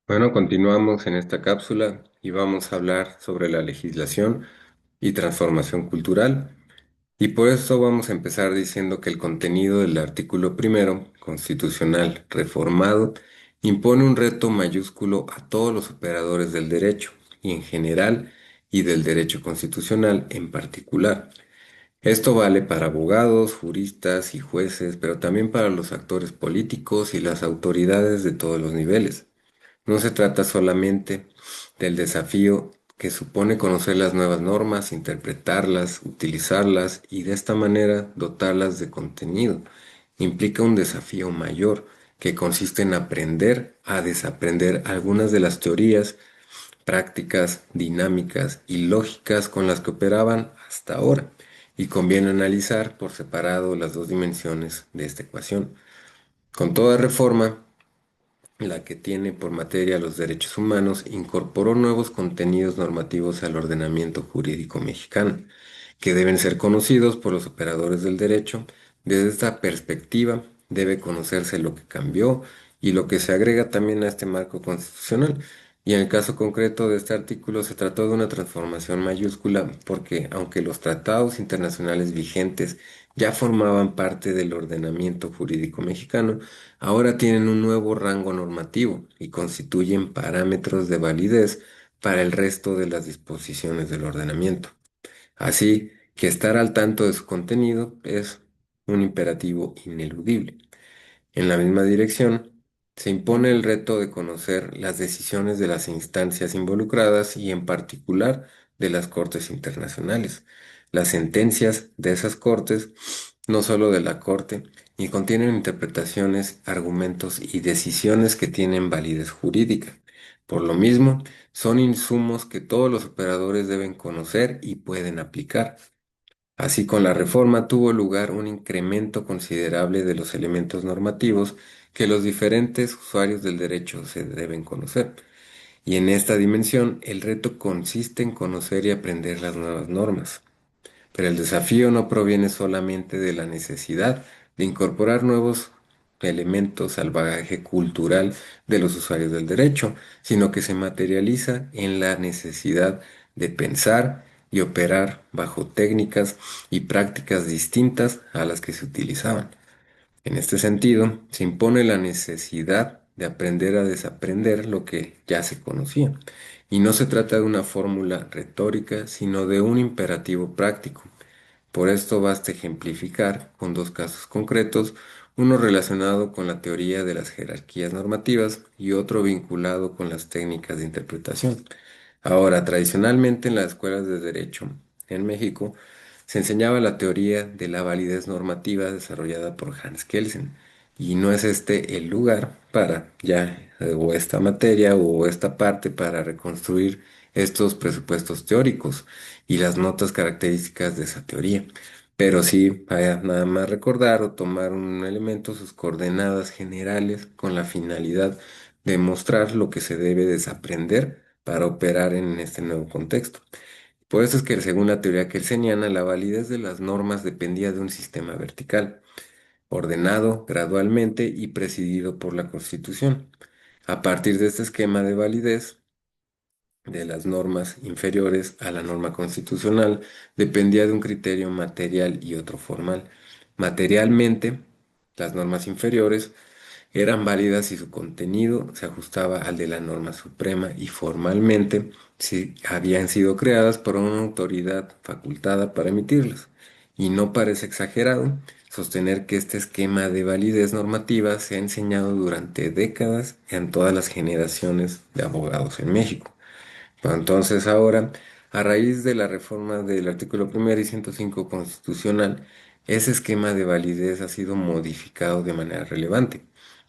Bueno, continuamos en esta cápsula y vamos a hablar sobre la legislación y transformación cultural. Y por eso vamos a empezar diciendo que el contenido del artículo primero, constitucional reformado, impone un reto mayúsculo a todos los operadores del derecho, y en general, y del derecho constitucional en particular. Esto vale para abogados, juristas y jueces, pero también para los actores políticos y las autoridades de todos los niveles. No se trata solamente del desafío que supone conocer las nuevas normas, interpretarlas, utilizarlas y de esta manera dotarlas de contenido. Implica un desafío mayor que consiste en aprender a desaprender algunas de las teorías, prácticas, dinámicas y lógicas con las que operaban hasta ahora. Y conviene analizar por separado las dos dimensiones de esta ecuación. Con toda reforma, la que tiene por materia los derechos humanos, incorporó nuevos contenidos normativos al ordenamiento jurídico mexicano, que deben ser conocidos por los operadores del derecho. Desde esta perspectiva, debe conocerse lo que cambió y lo que se agrega también a este marco constitucional. Y en el caso concreto de este artículo se trató de una transformación mayúscula porque, aunque los tratados internacionales vigentes ya formaban parte del ordenamiento jurídico mexicano, ahora tienen un nuevo rango normativo y constituyen parámetros de validez para el resto de las disposiciones del ordenamiento. Así que estar al tanto de su contenido es un imperativo ineludible. En la misma dirección, se impone el reto de conocer las decisiones de las instancias involucradas y en particular de las cortes internacionales. Las sentencias de esas cortes, no solo de la corte, y contienen interpretaciones, argumentos y decisiones que tienen validez jurídica. Por lo mismo, son insumos que todos los operadores deben conocer y pueden aplicar. Así, con la reforma tuvo lugar un incremento considerable de los elementos normativos que los diferentes usuarios del derecho se deben conocer. Y en esta dimensión, el reto consiste en conocer y aprender las nuevas normas. Pero el desafío no proviene solamente de la necesidad de incorporar nuevos elementos al bagaje cultural de los usuarios del derecho, sino que se materializa en la necesidad de pensar y operar bajo técnicas y prácticas distintas a las que se utilizaban. En este sentido, se impone la necesidad de aprender a desaprender lo que ya se conocía. Y no se trata de una fórmula retórica, sino de un imperativo práctico. Por esto basta ejemplificar con dos casos concretos, uno relacionado con la teoría de las jerarquías normativas y otro vinculado con las técnicas de interpretación. Ahora, tradicionalmente en las escuelas de derecho en México se enseñaba la teoría de la validez normativa desarrollada por Hans Kelsen, y no es este el lugar para o esta materia o esta parte para reconstruir estos presupuestos teóricos y las notas características de esa teoría. Pero sí, vaya nada más recordar o tomar un elemento, sus coordenadas generales, con la finalidad de mostrar lo que se debe desaprender para operar en este nuevo contexto. Por eso es que, según la teoría kelseniana, la validez de las normas dependía de un sistema vertical, ordenado gradualmente y presidido por la Constitución. A partir de este esquema de validez, de las normas inferiores a la norma constitucional dependía de un criterio material y otro formal. Materialmente, las normas inferiores eran válidas si su contenido se ajustaba al de la norma suprema, y formalmente si habían sido creadas por una autoridad facultada para emitirlas. Y no parece exagerado sostener que este esquema de validez normativa se ha enseñado durante décadas en todas las generaciones de abogados en México. Entonces ahora, a raíz de la reforma del artículo primero y 105 constitucional, ese esquema de validez ha sido modificado de manera relevante,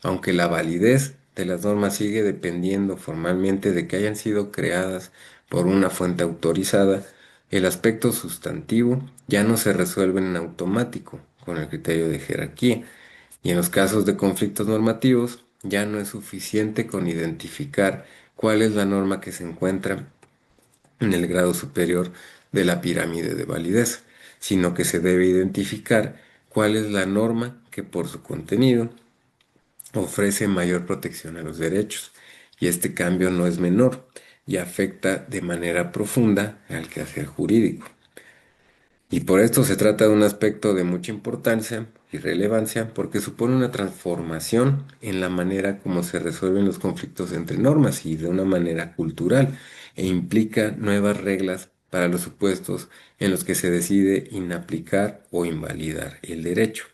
aunque la validez de las normas sigue dependiendo formalmente de que hayan sido creadas por una fuente autorizada. El aspecto sustantivo ya no se resuelve en automático con el criterio de jerarquía, y en los casos de conflictos normativos ya no es suficiente con identificar cuál es la norma que se encuentra en el grado superior de la pirámide de validez, sino que se debe identificar cuál es la norma que por su contenido ofrece mayor protección a los derechos. y este cambio no es menor y afecta de manera profunda al quehacer jurídico. Y por esto se trata de un aspecto de mucha importancia y relevancia porque supone una transformación en la manera como se resuelven los conflictos entre normas y de una manera cultural e implica nuevas reglas para los supuestos en los que se decide inaplicar o invalidar el derecho.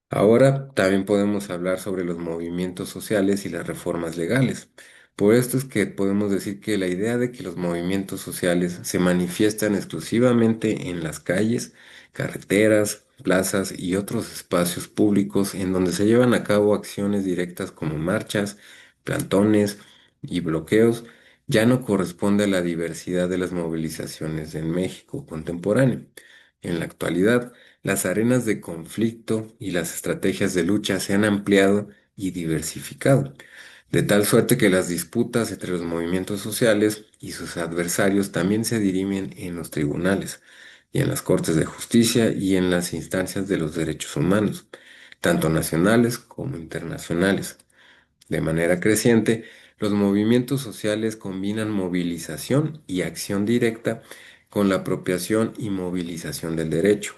Ahora también podemos hablar sobre los movimientos sociales y las reformas legales. Por esto es que podemos decir que la idea de que los movimientos sociales se manifiestan exclusivamente en las calles, carreteras, plazas y otros espacios públicos en donde se llevan a cabo acciones directas como marchas, plantones y bloqueos, ya no corresponde a la diversidad de las movilizaciones en México contemporáneo. En la actualidad, las arenas de conflicto y las estrategias de lucha se han ampliado y diversificado, de tal suerte que las disputas entre los movimientos sociales y sus adversarios también se dirimen en los tribunales y en las cortes de justicia y en las instancias de los derechos humanos, tanto nacionales como internacionales. De manera creciente, los movimientos sociales combinan movilización y acción directa con la apropiación y movilización del derecho.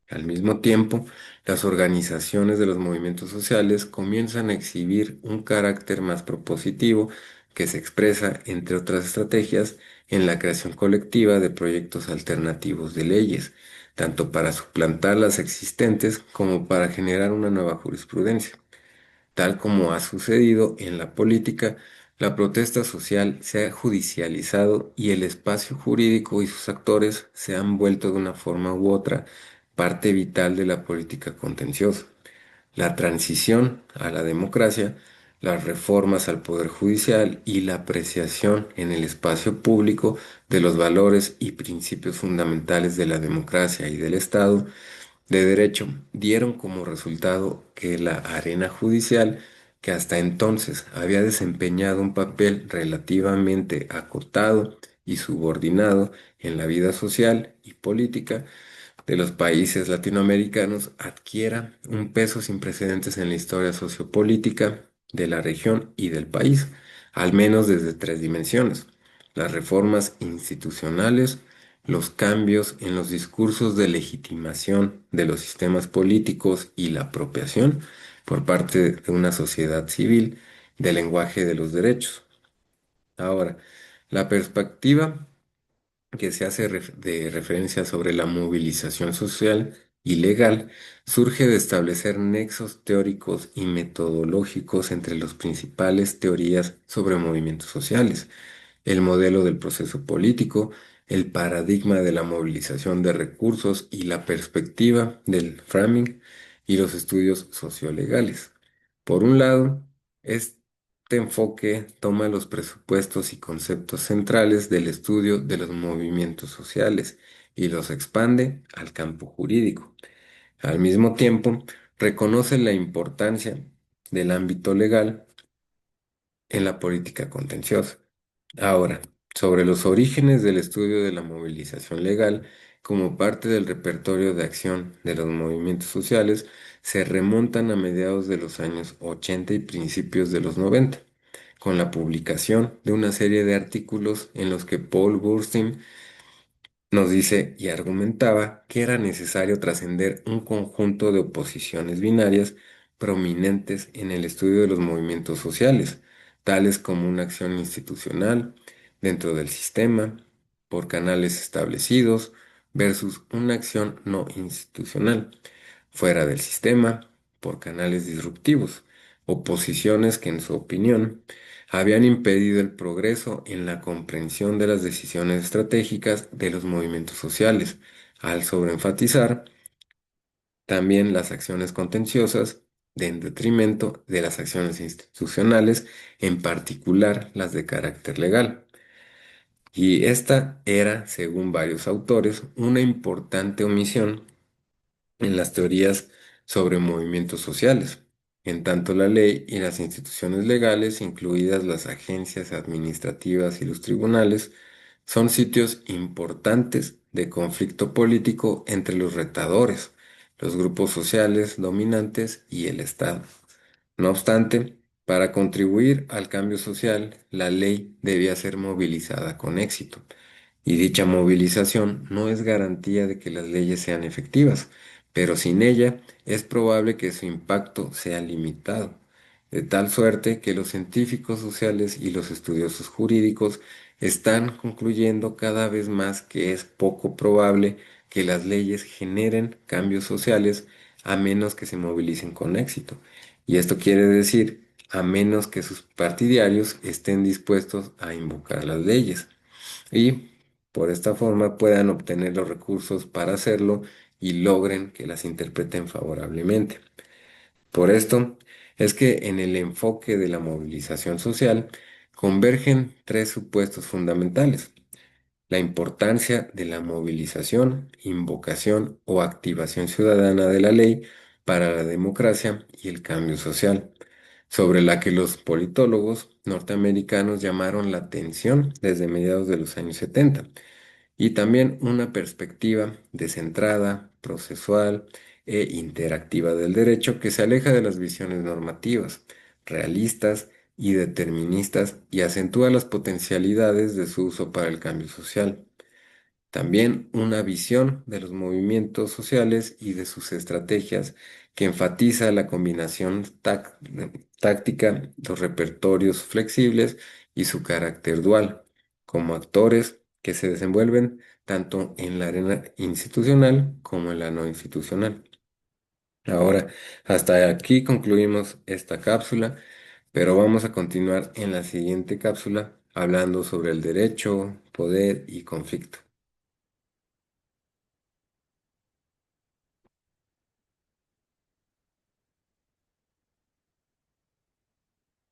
Al mismo tiempo, las organizaciones de los movimientos sociales comienzan a exhibir un carácter más propositivo que se expresa, entre otras estrategias, en la creación colectiva de proyectos alternativos de leyes, tanto para suplantar las existentes como para generar una nueva jurisprudencia. Tal como ha sucedido en la política, la protesta social se ha judicializado y el espacio jurídico y sus actores se han vuelto de una forma u otra parte vital de la política contenciosa. La transición a la democracia, las reformas al poder judicial y la apreciación en el espacio público de los valores y principios fundamentales de la democracia y del Estado de Derecho dieron como resultado que la arena judicial, que hasta entonces había desempeñado un papel relativamente acotado y subordinado en la vida social y política de los países latinoamericanos, adquiera un peso sin precedentes en la historia sociopolítica de la región y del país, al menos desde tres dimensiones: las reformas institucionales, los cambios en los discursos de legitimación de los sistemas políticos y la apropiación por parte de una sociedad civil del lenguaje de los derechos. Ahora, la perspectiva que se hace de referencia sobre la movilización social y legal surge de establecer nexos teóricos y metodológicos entre las principales teorías sobre movimientos sociales: el modelo del proceso político, el paradigma de la movilización de recursos y la perspectiva del framing y los estudios sociolegales. Por un lado, este enfoque toma los presupuestos y conceptos centrales del estudio de los movimientos sociales y los expande al campo jurídico. Al mismo tiempo, reconoce la importancia del ámbito legal en la política contenciosa. Ahora, sobre los orígenes del estudio de la movilización legal como parte del repertorio de acción de los movimientos sociales, se remontan a mediados de los años 80 y principios de los 90, con la publicación de una serie de artículos en los que Paul Boorstin nos dice y argumentaba que era necesario trascender un conjunto de oposiciones binarias prominentes en el estudio de los movimientos sociales, tales como una acción institucional dentro del sistema, por canales establecidos, versus una acción no institucional, fuera del sistema, por canales disruptivos, oposiciones que en su opinión habían impedido el progreso en la comprensión de las decisiones estratégicas de los movimientos sociales, al sobreenfatizar también las acciones contenciosas en detrimento de las acciones institucionales, en particular las de carácter legal. Y esta era, según varios autores, una importante omisión en las teorías sobre movimientos sociales, en tanto la ley y las instituciones legales, incluidas las agencias administrativas y los tribunales, son sitios importantes de conflicto político entre los retadores, los grupos sociales dominantes y el Estado. No obstante, Para contribuir al cambio social, la ley debía ser movilizada con éxito, y dicha movilización no es garantía de que las leyes sean efectivas, pero sin ella es probable que su impacto sea limitado, de tal suerte que los científicos sociales y los estudiosos jurídicos están concluyendo cada vez más que es poco probable que las leyes generen cambios sociales a menos que se movilicen con éxito. Y esto quiere decir a menos que sus partidarios estén dispuestos a invocar las leyes y por esta forma puedan obtener los recursos para hacerlo y logren que las interpreten favorablemente. Por esto es que en el enfoque de la movilización social convergen tres supuestos fundamentales: la importancia de la movilización, invocación o activación ciudadana de la ley para la democracia y el cambio social, sobre la que los politólogos norteamericanos llamaron la atención desde mediados de los años 70, y también una perspectiva descentrada, procesual e interactiva del derecho que se aleja de las visiones normativas, realistas y deterministas y acentúa las potencialidades de su uso para el cambio social. También una visión de los movimientos sociales y de sus estrategias que enfatiza la combinación táctica, los repertorios flexibles y su carácter dual, como actores que se desenvuelven tanto en la arena institucional como en la no institucional. Ahora, hasta aquí concluimos esta cápsula, pero vamos a continuar en la siguiente cápsula hablando sobre el derecho, poder y conflicto.